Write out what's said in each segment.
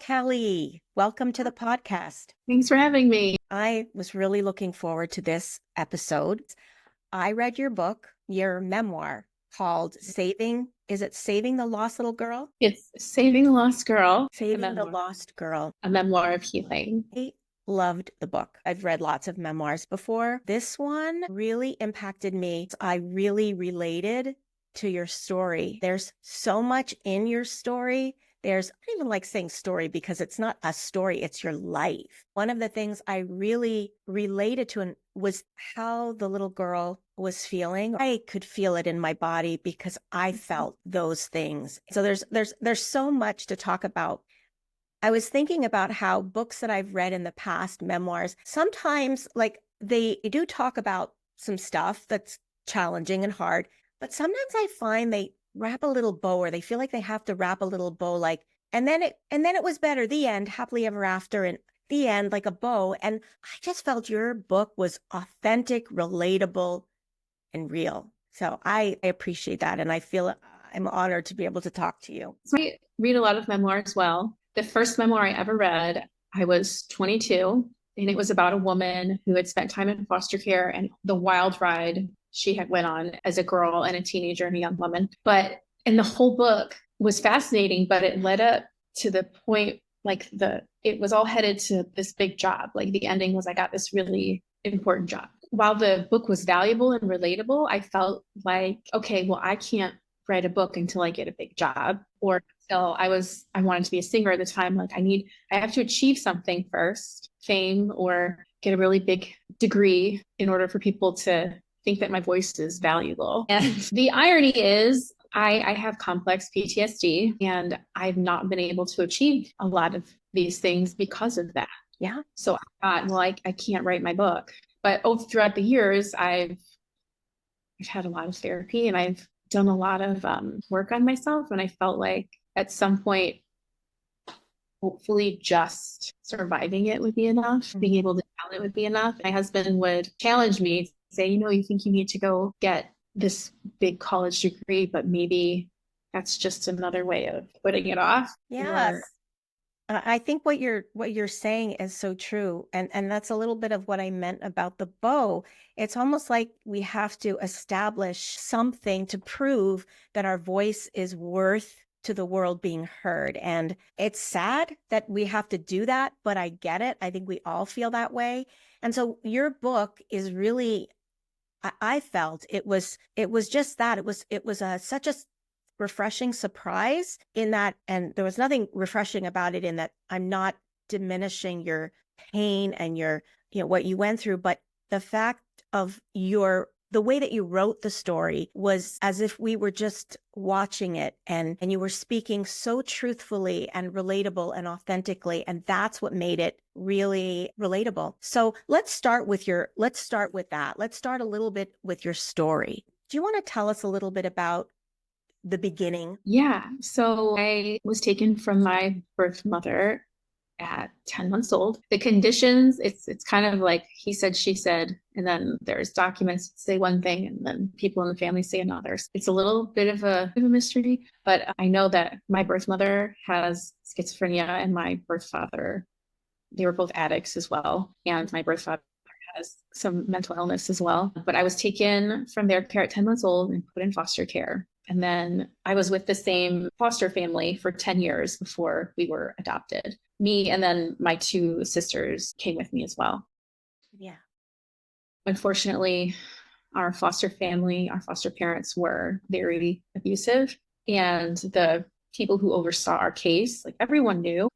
Kelly. Welcome to the podcast. Thanks for having me. I was really looking forward to this episode. I read your book, your memoir called Saving the Lost Little Girl? It's Saving the Lost Girl, Saving the Lost Girl. a memoir of healing. I loved the book. I've read lots of memoirs before. This one really impacted me. I really related to your story. There's so much in your story. I don't even like saying story because it's not a story, it's your life. One of the things I really related to was how the little girl was feeling. I could feel it in my body because I felt those things. So there's so much to talk about. I was thinking about how books that I've read in the past, memoirs, sometimes like they do talk about some stuff that's challenging and hard, but sometimes I find they wrap a little bow, or they feel like they have to wrap a little bow, like, and then it was better, the end, happily ever after, and the end, like a bow. And I just felt your book was authentic, relatable, and real. So I appreciate that. And I feel I'm honored to be able to talk to you. So I read a lot of memoir as well. The first memoir I ever read, I was 22, and it was about a woman who had spent time in foster care and the wild ride she had went on as a girl and a teenager and a young woman. And the whole book was fascinating, but it led up to the point, it was all headed to this big job. Like the ending was, I got this really important job. While the book was valuable and relatable, I felt like, okay, well, I can't write a book until I get a big job, or until I wanted to be a singer at the time. Like I have to achieve something first, fame or get a really big degree in order for people to think that my voice is valuable. And the irony is I have complex PTSD, and I've not been able to achieve a lot of these things because of that. Yeah. So I thought, well, I can't write my book. But throughout the years, I've had a lot of therapy, and I've done a lot of work on myself. And I felt like at some point, hopefully just surviving it would be enough. Being able to tell it would be enough. My husband would challenge me, say, you think you need to go get this big college degree, but maybe that's just another way of putting it off. Yes. I think what you're saying is so true. And that's a little bit of what I meant about the bow. It's almost like we have to establish something to prove that our voice is worth to the world being heard. And it's sad that we have to do that, but I get it. I think we all feel that way. And so your book is really, I felt it was just that. It was such a refreshing surprise in that, and there was nothing refreshing about it in that I'm not diminishing your pain and your, what you went through, but the fact of the way that you wrote the story was as if we were just watching it, and you were speaking so truthfully and relatable and authentically, and that's what made it really relatable. So let's start with that. Let's start a little bit with your story. Do you want to tell us a little bit about the beginning? Yeah. So I was taken from my birth mother at 10 months old. The conditions, it's kind of like he said, she said, and then there's documents that say one thing and then people in the family say another. It's a little bit of a mystery, but I know that my birth mother has schizophrenia and my birth father, they were both addicts as well. And my birth father has some mental illness as well. But I was taken from their care at 10 months old and put in foster care. And then I was with the same foster family for 10 years before we were adopted. Me and then my two sisters came with me as well. Yeah. Unfortunately, our foster parents were very abusive. And the people who oversaw our case, like everyone knew.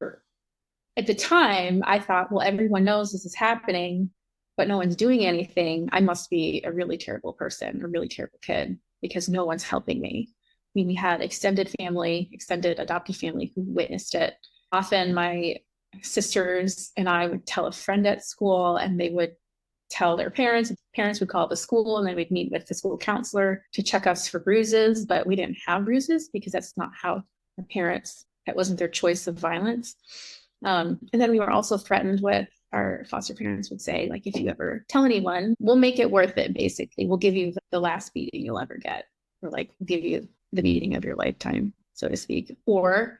At the time, I thought, well, everyone knows this is happening, but no one's doing anything. I must be a really terrible person, a really terrible kid, because no one's helping me. I mean, we had extended adopted family who witnessed it. Often my sisters and I would tell a friend at school, and they would tell their parents. Parents would call the school, and then we'd meet with the school counselor to check us for bruises, but we didn't have bruises because that's not how our parents, that wasn't their choice of violence. And then we were also threatened with, our foster parents would say, like, if you ever tell anyone, we'll make it worth it, basically. We'll give you the last beating you'll ever get, or like give you the beating of your lifetime, so to speak. Or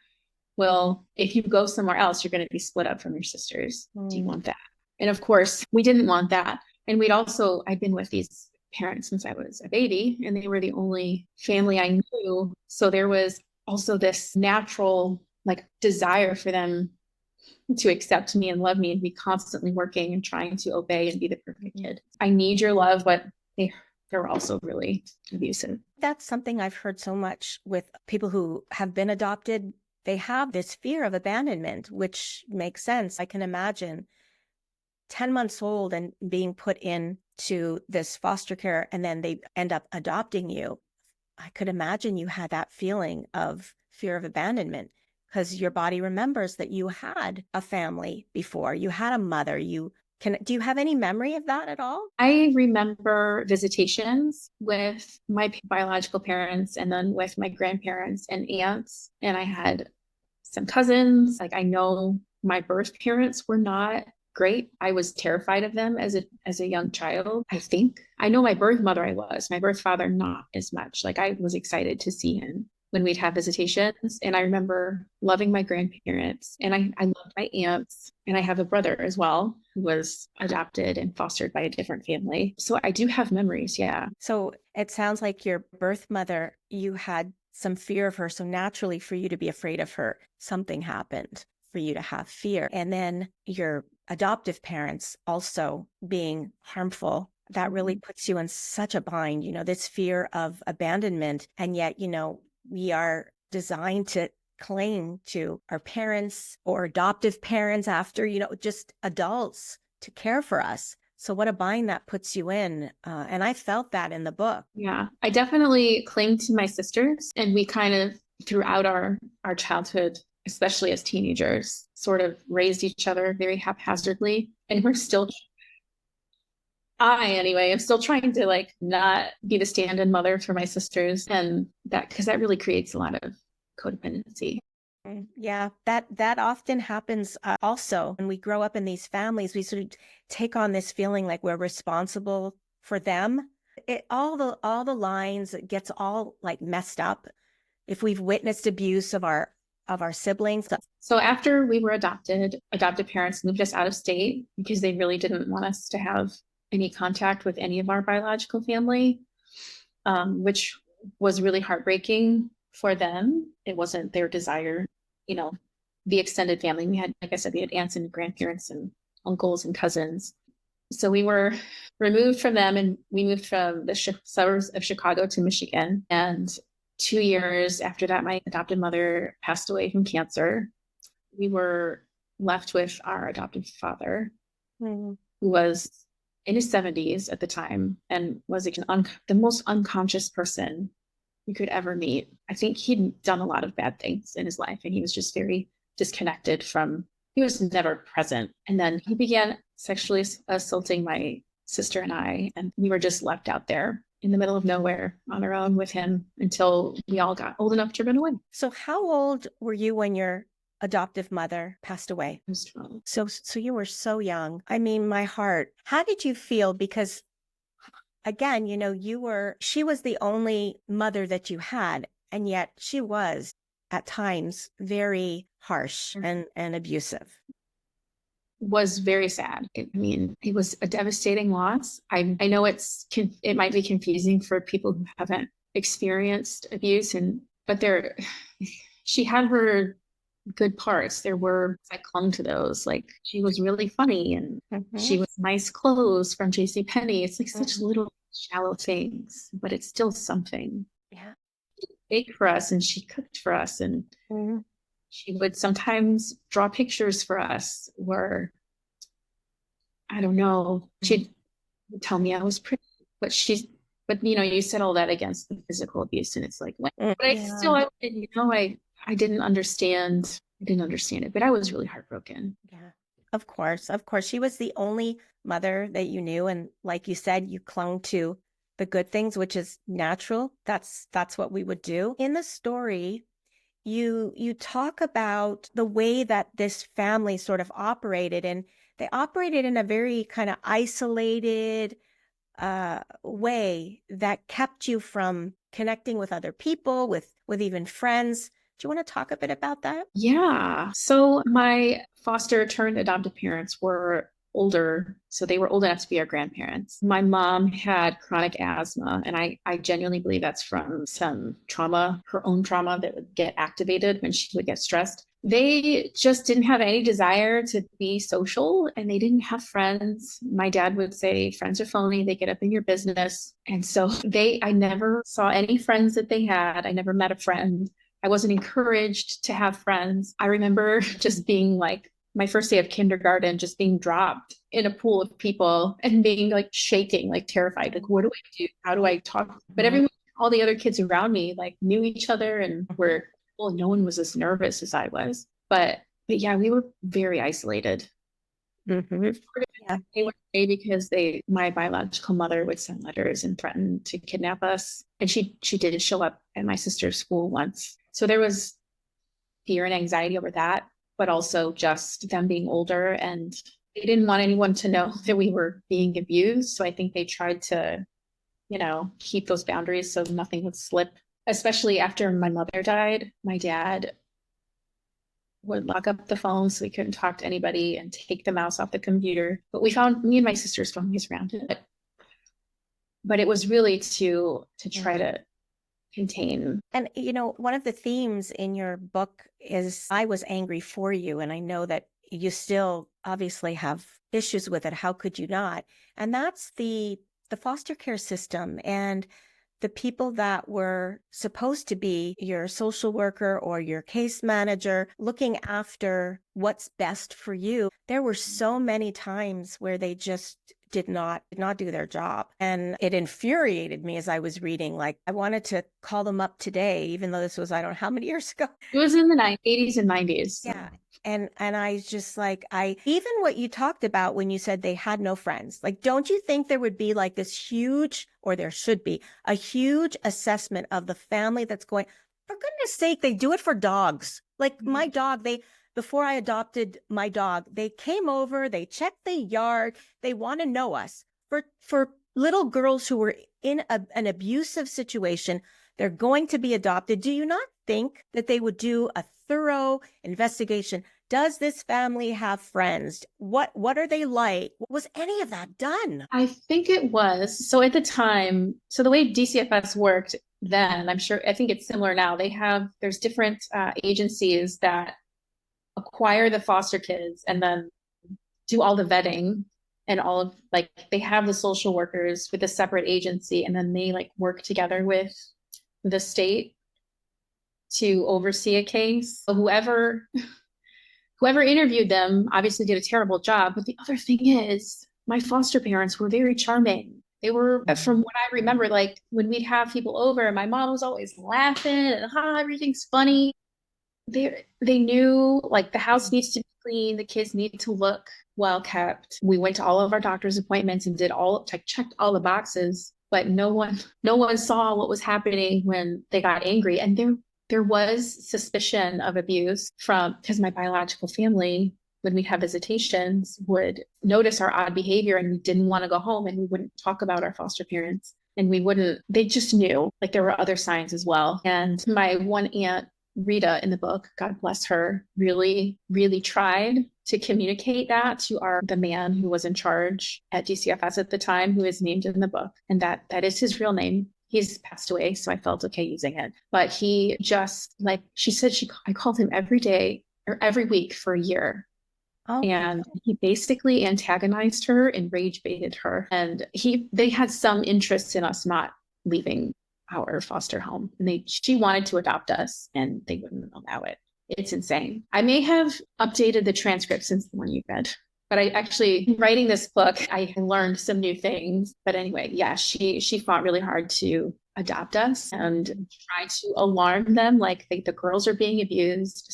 well, if you go somewhere else, you're going to be split up from your sisters. Do you Mm. want that? And of course, we didn't want that. And I'd been with these parents since I was a baby, and they were the only family I knew. So there was also this natural like desire for them to accept me and love me and be constantly working and trying to obey and be the perfect Mhm. kid. I need your love, but they're also really abusive. That's something I've heard so much with people who have been adopted. They have this fear of abandonment, which makes sense. I can imagine 10 months old and being put into this foster care, and then they end up adopting you. I could imagine you had that feeling of fear of abandonment because your body remembers that you had a family before, you had a mother. Do you have any memory of that at all? I remember visitations with my biological parents and then with my grandparents and aunts. And I had some cousins. Like I know my birth parents were not great. I was terrified of them as a young child, I think. I know my birth mother I was, my birth father not as much. Like I was excited to see him when we'd have visitations. And I remember loving my grandparents and I loved my aunts. And I have a brother as well who was adopted and fostered by a different family. So I do have memories. Yeah. So it sounds like your birth mother, you had some fear of her. So naturally, for you to be afraid of her, something happened for you to have fear. And then your adoptive parents also being harmful, that really puts you in such a bind, this fear of abandonment. And yet, we are designed to cling to our parents or adoptive parents after, just adults to care for us. So what a bind that puts you in. And I felt that in the book. Yeah, I definitely cling to my sisters, and we kind of throughout our childhood, especially as teenagers, sort of raised each other very haphazardly, and we're still I anyway am still trying to like not be the stand-in mother for my sisters, and that because that really creates a lot of codependency. Yeah, that often happens also when we grow up in these families. We sort of take on this feeling like we're responsible for them. All the lines it gets all like messed up if we've witnessed abuse of our siblings. So after we were adopted, adopted parents moved us out of state because they really didn't want us to have any contact with any of our biological family, which was really heartbreaking for them. It wasn't their desire, you know, the extended family. We had, like I said, we had aunts and grandparents and uncles and cousins. So we were removed from them and we moved from the suburbs of Chicago to Michigan. And 2 years after that, my adopted mother passed away from cancer. We were left with our adopted father, Mhm. who was in his 70s at the time and was like the most unconscious person you could ever meet. I think he'd done a lot of bad things in his life and he was just very disconnected from, he was never present. And then he began sexually assaulting my sister and I, and we were just left out there in the middle of nowhere on our own with him until we all got old enough to run away. So how old were you when your adoptive mother passed away? I was 12. So you were so young. I mean, my heart. How did you feel? Because again, she was the only mother that you had, and yet she was at times very harsh and abusive. Was very sad. I mean, it was a devastating loss. I know it might be confusing for people who haven't experienced abuse, but she had her good parts. I clung to those. Like she was really funny and she Mhm. was nice clothes from J.C. Penney. It's like such Mhm. little shallow things, but it's still something. Yeah. Baked for us and she cooked for us and Mhm. she would sometimes draw pictures for us or I don't know. She'd tell me I was pretty, but you said all that against the physical abuse, and it's like, what? But Yeah. I didn't understand. I didn't understand it, but I was really heartbroken. Yeah. Of course. Of course. She was the only mother that you knew. And like you said, you clung to the good things, which is natural. That's what we would do. In the story, you talk about the way that this family sort of operated, and they operated in a very kind of isolated way that kept you from connecting with other people, with even friends. Do you want to talk a bit about that? Yeah. So my foster turned adoptive parents were older. So they were old enough to be our grandparents. My mom had chronic asthma, and I genuinely believe that's from some trauma, her own trauma that would get activated when she would get stressed. They just didn't have any desire to be social and they didn't have friends. My dad would say, friends are phony, they get up in your business. And so I never saw any friends that they had. I never met a friend. I wasn't encouraged to have friends. I remember just being like my first day of kindergarten, just being dropped in a pool of people and being like shaking, like terrified. Like, what do I do? How do I talk? But Mhm. everyone, all the other kids around me, like knew each other and Mhm. were cool. No one was as nervous as I was. But yeah, we were very isolated. Mhm. Yeah. They went away because my biological mother would send letters and threaten to kidnap us. And she did show up at my sister's school once. So there was fear and anxiety over that, but also just them being older and they didn't want anyone to know that we were being abused. So I think they tried to, keep those boundaries so nothing would slip. Especially after my mother died, my dad would lock up the phone so we couldn't talk to anybody and take the mouse off the computer. But we found me and my sister's phone was around it. But it was really to try Mhm. to contain. And one of the themes in your book is I was angry for you, and I know that you still obviously have issues with it. How could you not? And that's the foster care system and the people that were supposed to be your social worker or your case manager looking after what's best for you. There were so many times where they just did not do their job, and it infuriated me as I was reading. Like, I wanted to call them up today, even though this was, I don't know how many years ago. It was in the 80s and 90s. Yeah. And I just like, I even what you talked about when you said they had no friends, like, don't you think there would be like this huge, or there should be a huge assessment of the family that's going, for goodness sake, they do it for dogs. Like my dog, before I adopted my dog, they came over, they checked the yard, they want to know us. For little girls who were in an abusive situation, they're going to be adopted. Do you not think that they would do a thorough investigation? Does this family have friends? What are they like? Was any of that done? I think it was. So at the time, so the way DCFS worked then, I think it's similar now. There's different agencies that acquire the foster kids and then do all the vetting and all of like, they have the social workers with a separate agency and then they like work together with the state to oversee a case. So whoever interviewed them obviously did a terrible job. But the other thing is, my foster parents were very charming. They were, from what I remember, like when we'd have people over, my mom was always laughing and everything's funny. They knew like the house needs to be clean, the kids need to look well kept. We went to all of our doctor's appointments and checked all the boxes, but no one saw what was happening when they got angry. And there was suspicion of abuse from because my biological family, when we have visitations, would notice our odd behavior and we didn't want to go home and we wouldn't talk about our foster parents. And they just knew like there were other signs as well. And my one aunt, Rita, in the book, God bless her, really, really tried to communicate that to the man who was in charge at DCFS at the time, who is named in the book. And that is his real name. He's passed away, so I felt okay using it. But he just, like she said, I called him every day or every week for a year. Oh my And God. he basically antagonized her and rage baited her. And they had some interest in us not leaving our foster home. And she wanted to adopt us and they wouldn't allow it. It's insane. I may have updated the transcript since the one you read. But I actually, writing this book, I learned some new things. But anyway, yeah, she fought really hard to adopt us and try to alarm them like the girls are being abused.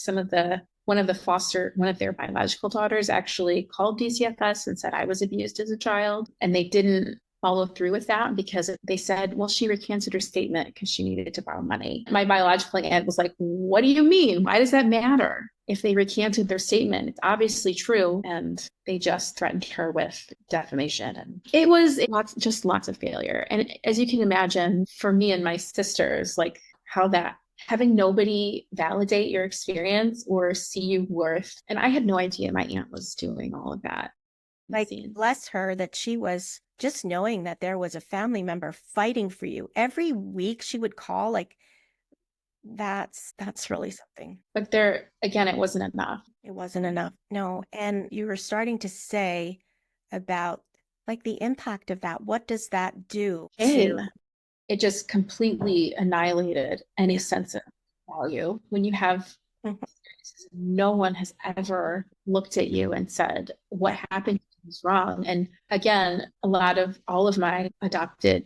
One of their biological daughters actually called DCFS and said I was abused as a child. And they didn't follow through with that because they said, well, she recanted her statement because she needed to borrow money. My biological aunt was like, what do you mean? Why does that matter? If they recanted their statement, it's obviously true. And they just threatened her with defamation. And it was lots of failure. And as you can imagine, for me and my sisters, like how that having nobody validate your experience or see you worth. And I had no idea my aunt was doing all of that. Like, bless her that she was just knowing that there was a family member fighting for you. Every week she would call, like, that's really something. But there, again, it wasn't enough. It wasn't enough. No. And you were starting to say about like the impact of that. What does that do to And it just completely annihilated any sense of value when you have Mhm. no one has ever looked at you and said, what happened was wrong. And again, a lot of all of my adopted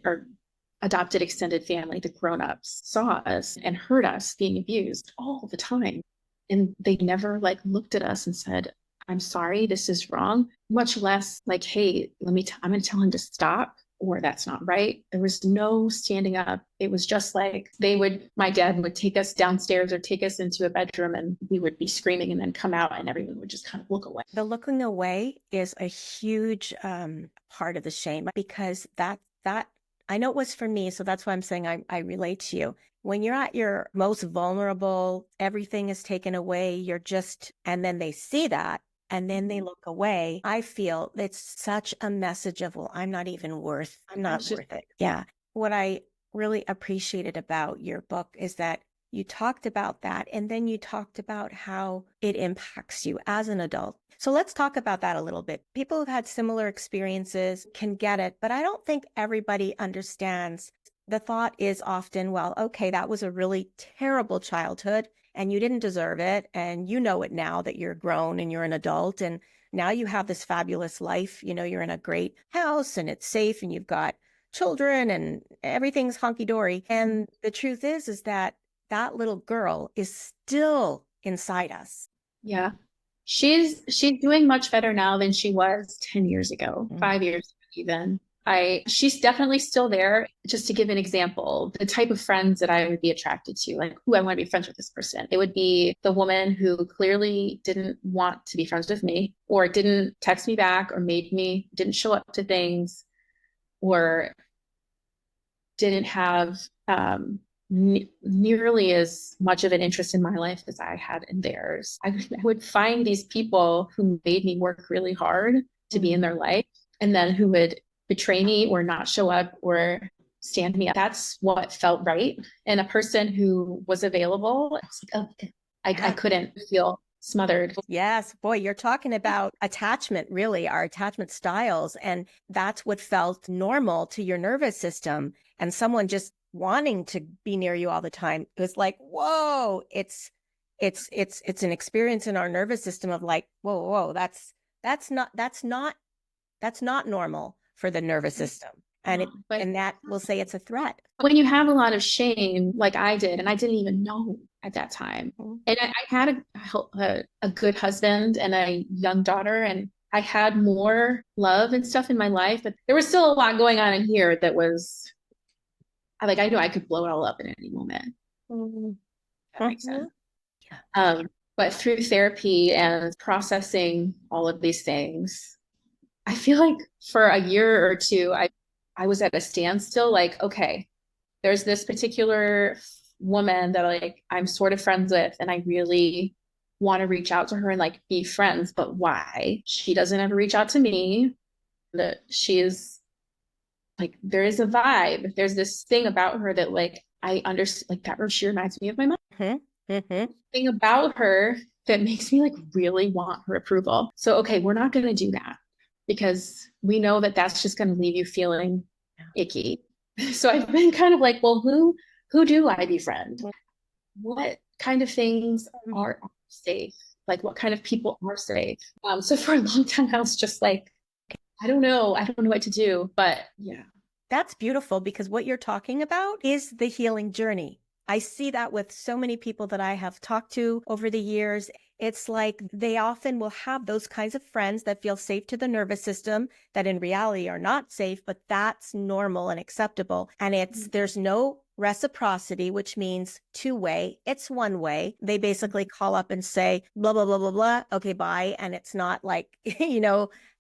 extended family, the grown-ups, saw us and heard us being abused all the time. And they never like looked at us and said, I'm sorry, this is wrong, much less like, hey, I'm going to tell him to stop, or that's not right. There was no standing up. It was just like my dad would take us downstairs or take us into a bedroom and we would be screaming and then come out and everyone would just kind of look away. The looking away is a huge part of the shame, because that I know it was for me, so that's why I'm saying I relate to you. When you're at your most vulnerable, everything is taken away, and then they see that and then they look away. I feel it's such a message of, well, I'm not worth it. Yeah. What I really appreciated about your book is that you talked about that, and then you talked about how it impacts you as an adult. So let's talk about that a little bit. People who've had similar experiences can get it, but I don't think everybody understands. The thought is often, well, okay, that was a really terrible childhood and you didn't deserve it. And you know it now that you're grown and you're an adult. And now you have this fabulous life. You know, you're in a great house and it's safe and you've got children and everything's hunky dory. And the truth is that that little girl is still inside us. Yeah. She's doing much better now than she was 10 years ago, 5 years ago even. She's definitely still there. Just to give an example, the type of friends that I would be attracted to, like, who I want to be friends with this person. It would be the woman who clearly didn't want to be friends with me, or didn't text me back, or didn't show up to things, or didn't have nearly as much of an interest in my life as I had in theirs. I would find these people who made me work really hard to be in their life, and then who would betray me or not show up or stand me up. That's what felt right. And a person who was available, I couldn't feel smothered. Yes, boy, you're talking about attachment, really, our attachment styles. And that's what felt normal to your nervous system. And someone just wanting to be near you all the time, it was like, whoa, it's an experience in our nervous system of like, whoa, that's not normal for the nervous system. And that will say it's a threat. When you have a lot of shame, like I did, and I didn't even know at that time, and I had a good husband and a young daughter, and I had more love and stuff in my life, but there was still a lot going on in here that was like, I knew I could blow it all up at any moment. That makes sense. But through therapy and processing all of these things, I feel like for a year or two, I was at a standstill. Like, okay, there's this particular woman that like I'm sort of friends with, and I really want to reach out to her and like be friends, but why? She doesn't ever reach out to me. That she is like, there is a vibe. There's this thing about her that like I understand, like that, or she reminds me of my mom. Thing about her that makes me like really want her approval. So, okay, we're not going to do that, because we know that that's just going to leave you feeling icky. So I've been kind of like, well, who do I befriend? What kind of things are safe? Like, what kind of people are safe? So for a long time, I was just like, I don't know what to do. But yeah. That's beautiful, because what you're talking about is the healing journey. I see that with so many people that I have talked to over the years. It's like they often will have those kinds of friends that feel safe to the nervous system, that in reality are not safe, but that's normal and acceptable. And there's no reciprocity, which means two-way. It's one way. They basically call up and say, blah, blah, blah, blah, blah. Okay, bye. And it's not like,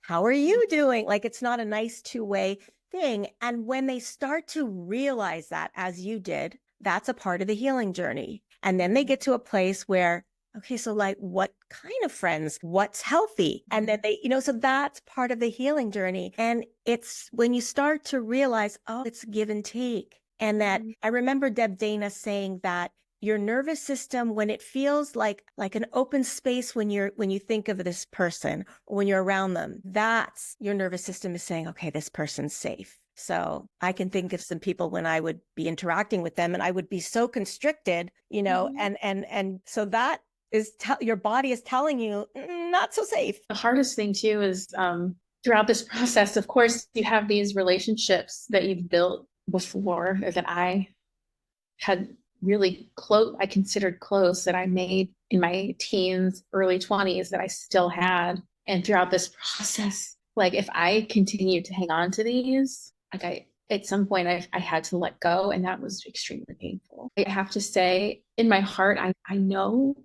how are you doing? Like, it's not a nice two-way thing. And when they start to realize that, as you did, that's a part of the healing journey. And then they get to a place where, okay, so like what kind of friends? What's healthy? And then they, so that's part of the healing journey. And it's when you start to realize, oh, it's give and take. And that I remember Deb Dana saying that your nervous system, when it feels like an open space when you think of this person or when you're around them, that's your nervous system is saying, okay, this person's safe. So I can think of some people when I would be interacting with them and I would be so constricted, and so that is your body is telling you not so safe. The hardest thing too is throughout this process, of course, you have these relationships that you've built before that I had really close, I considered close, that I made in my teens, early 20s, that I still had. And throughout this process, like if I continued to hang on to these, at some point I had to let go, and that was extremely painful. I have to say, in my heart, I know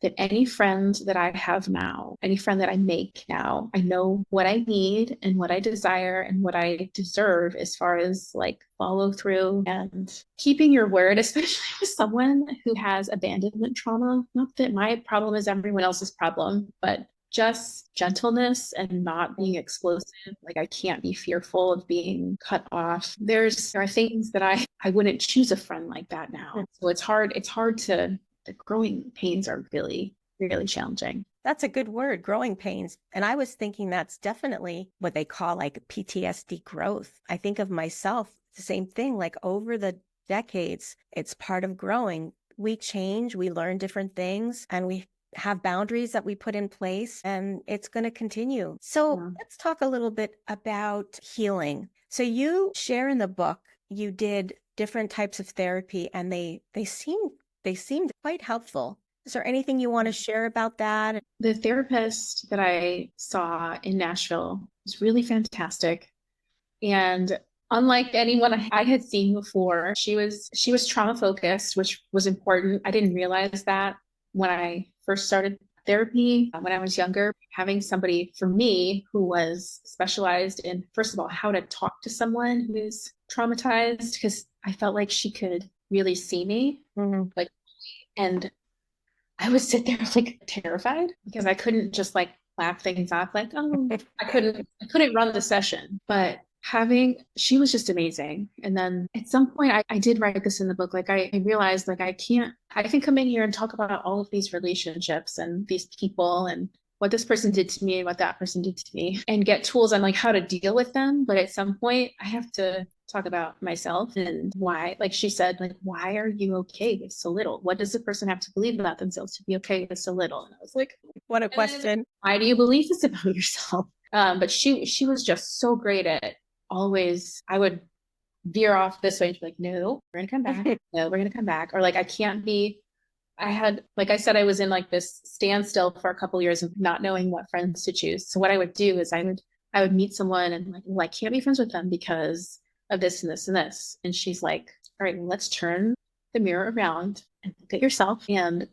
that any friend that I have now, any friend that I make now, I know what I need and what I desire and what I deserve as far as like follow through and keeping your word, especially with someone who has abandonment trauma. Not that my problem is everyone else's problem, but just gentleness and not being explosive. Like I can't be fearful of being cut off. There are things that I wouldn't choose a friend like that now. So it's hard to, the growing pains are really, really challenging. That's a good word, growing pains. And I was thinking that's definitely what they call like PTSD growth. I think of myself, the same thing, like over the decades, it's part of growing. We change, we learn different things, and we have boundaries that we put in place, and it's going to continue. So let's talk a little bit about healing. So you share in the book, you did different types of therapy, and they seemed quite helpful. Is there anything you want to share about that? The therapist that I saw in Nashville was really fantastic. And unlike anyone I had seen before, she was trauma focused, which was important. I didn't realize that when I first started therapy when I was younger. Having somebody for me who was specialized in, first of all, how to talk to someone who's traumatized, because I felt like she could really see me. Like, and I would sit there like terrified because I couldn't just like laugh things off, like, oh, I couldn't run the session. But she was just amazing. And then at some point I did write this in the book. Like I realized like I can come in here and talk about all of these relationships and these people and what this person did to me and what that person did to me and get tools on like how to deal with them. But at some point I have to talk about myself and why, like she said, like, why are you okay with so little? What does a person have to believe about themselves to be okay with so little? And I was like, what a question. Why do you believe this about yourself? But she was just so great at always, I would veer off this way and be like, no, we're gonna come back. No, we're gonna come back. Or like, I had, like I said, I was in like this standstill for a couple of years of not knowing what friends to choose. So what I would do is I would meet someone and like, well, I can't be friends with them because of this and this and this. And she's like, all right, well, let's turn the mirror around and look at yourself and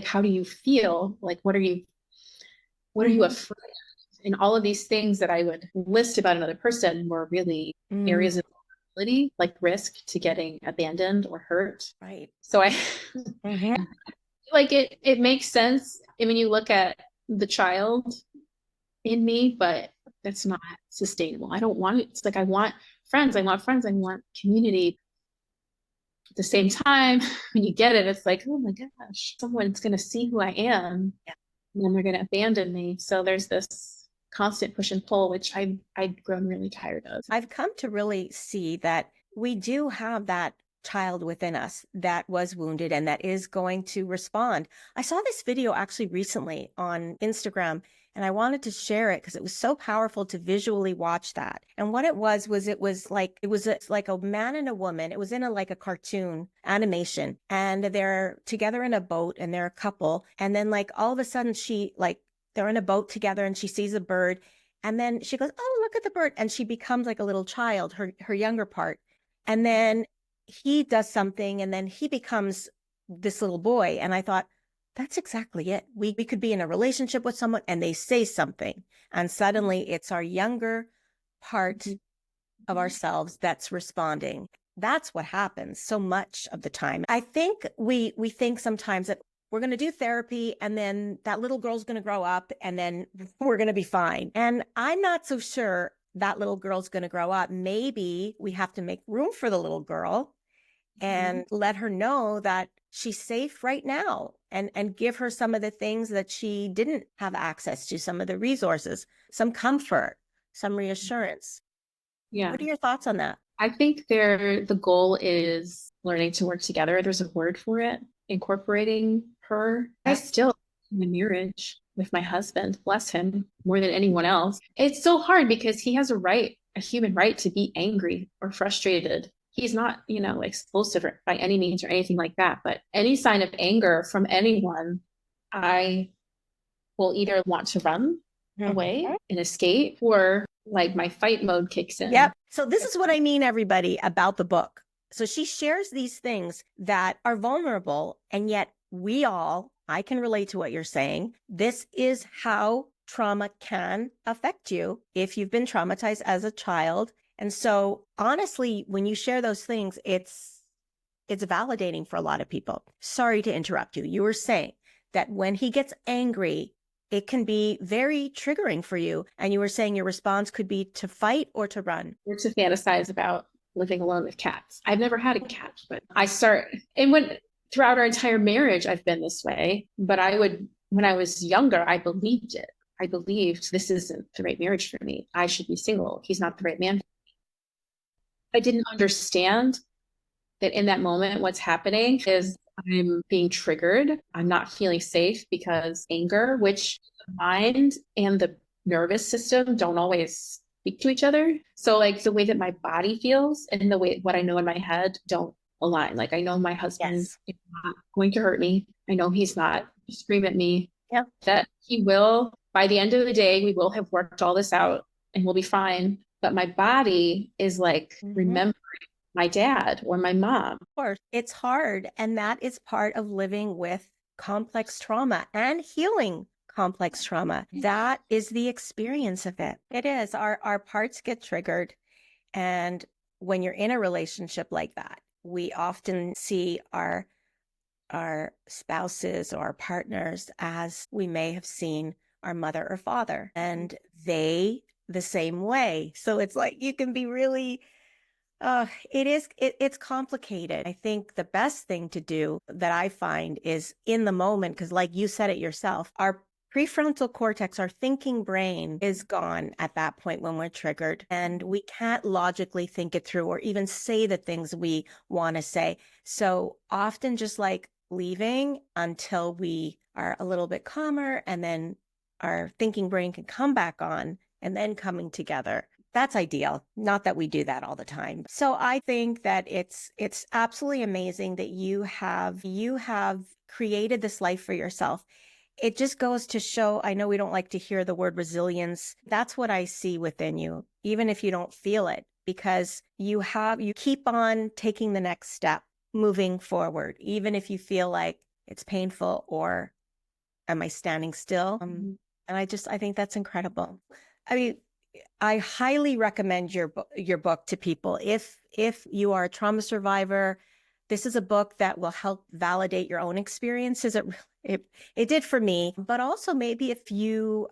how do you feel? Like, what are you afraid of? And all of these things that I would list about another person were really areas of vulnerability, like risk to getting abandoned or hurt. Right. So like it makes sense. I mean, you look at the child in me, but that's not sustainable. I don't want it. It's like I want friends, I want community. At the same time, when you get it, it's like, oh my gosh, someone's gonna see who I am, and then they're gonna abandon me. So there's this constant push and pull, which I'd grown really tired of. I've come to really see that we do have that child within us that was wounded and that is going to respond. I saw this video actually recently on Instagram, and I wanted to share it because it was so powerful to visually watch that. And what it was like a man and a woman. It was in like a cartoon animation, and they're together in a boat and they're a couple. And then like all of a sudden they're in a boat together and she sees a bird, and then she goes, oh, look at the bird. And she becomes like a little child, her younger part. And then he does something and then he becomes this little boy. And I thought, that's exactly it. We could be in a relationship with someone and they say something, and suddenly it's our younger part of ourselves that's responding. That's what happens so much of the time. I think we think sometimes that we're going to do therapy and then that little girl's going to grow up and then we're going to be fine. And I'm not so sure that little girl's going to grow up. Maybe we have to make room for the little girl and let her know that she's safe right now, and give her some of the things that she didn't have access to, some of the resources, some comfort, some reassurance. Yeah. What are your thoughts on that? I think the goal is learning to work together. There's a word for it, incorporating her. I still in a marriage with my husband, bless him, more than anyone else. It's so hard because he has a human right to be angry or frustrated. He's not, explosive by any means or anything like that. But any sign of anger from anyone, I will either want to run away and escape, or like my fight mode kicks in. Yep. So this is what I mean, everybody, about the book. So she shares these things that are vulnerable, and yet I can relate to what you're saying. This is how trauma can affect you if you've been traumatized as a child. And so honestly, when you share those things, it's validating for a lot of people. Sorry to interrupt you. You were saying that when he gets angry, it can be very triggering for you. And you were saying your response could be to fight or to run. Or to fantasize about living alone with cats. I've never had a cat, but throughout our entire marriage, I've been this way. But when I was younger, I believed it. I believed this isn't the right marriage for me. I should be single. He's not the right man. I didn't understand that in that moment, what's happening is I'm being triggered. I'm not feeling safe because anger, which the mind and the nervous system don't always speak to each other. So like the way that my body feels and the way what I know in my head don't align. Like I know my husband is not going to hurt me. I know he's not scream at me. Yeah. That he will, by the end of the day, we will have worked all this out and we'll be fine. But my body is like remembering my dad or my mom. Of course, it's hard. And that is part of living with complex trauma and healing complex trauma. That is the experience of it. It is. Our parts get triggered. And when you're in a relationship like that, we often see our spouses or our partners as we may have seen our mother or father, and they the same way. So it's like you can be really it's complicated. I think the best thing to do that I find is in the moment, because like you said it yourself, our prefrontal cortex, our thinking brain is gone at that point when we're triggered, and we can't logically think it through or even say the things we want to say. So often just like leaving until we are a little bit calmer, and then our thinking brain can come back on, and then coming together. That's ideal. Not that we do that all the time. So I think that it's absolutely amazing that you have created this life for yourself. It just goes to show, I know we don't like to hear the word resilience. That's what I see within you, even if you don't feel it, because you keep on taking the next step, moving forward, even if you feel like it's painful or am I standing still? And I think that's incredible. I mean, I highly recommend your book to people. If you are a trauma survivor, this is a book that will help validate your own experiences. It did for me, but also maybe if you're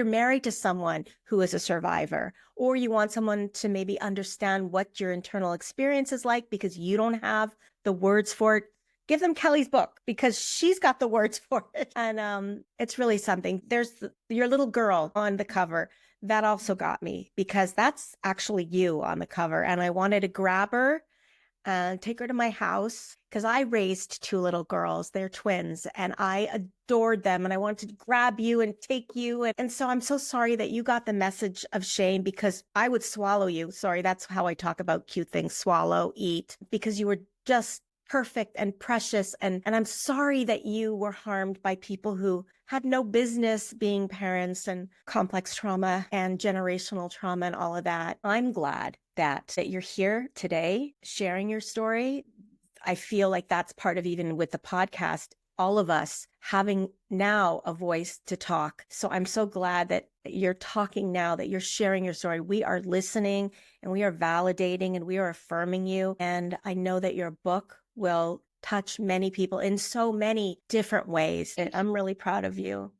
married to someone who is a survivor, or you want someone to maybe understand what your internal experience is like because you don't have the words for it, give them Kelly's book because she's got the words for it. And it's really something. There's your little girl on the cover. That also got me because that's actually you on the cover. And I wanted to grab her and take her to my house because I raised two little girls. They're twins and I adored them. And I wanted to grab you and take you. And so I'm so sorry that you got the message of shame because I would swallow you. Sorry, that's how I talk about cute things, swallow, eat, because you were just perfect and precious. And I'm sorry that you were harmed by people who had no business being parents, and complex trauma and generational trauma and all of that. I'm glad that you're here today sharing your story. I feel like that's part of, even with the podcast, all of us having now a voice to talk. So I'm so glad that you're talking now, that you're sharing your story. We are listening and we are validating and we are affirming you. And I know that your book will touch many people in so many different ways. And I'm really proud of you.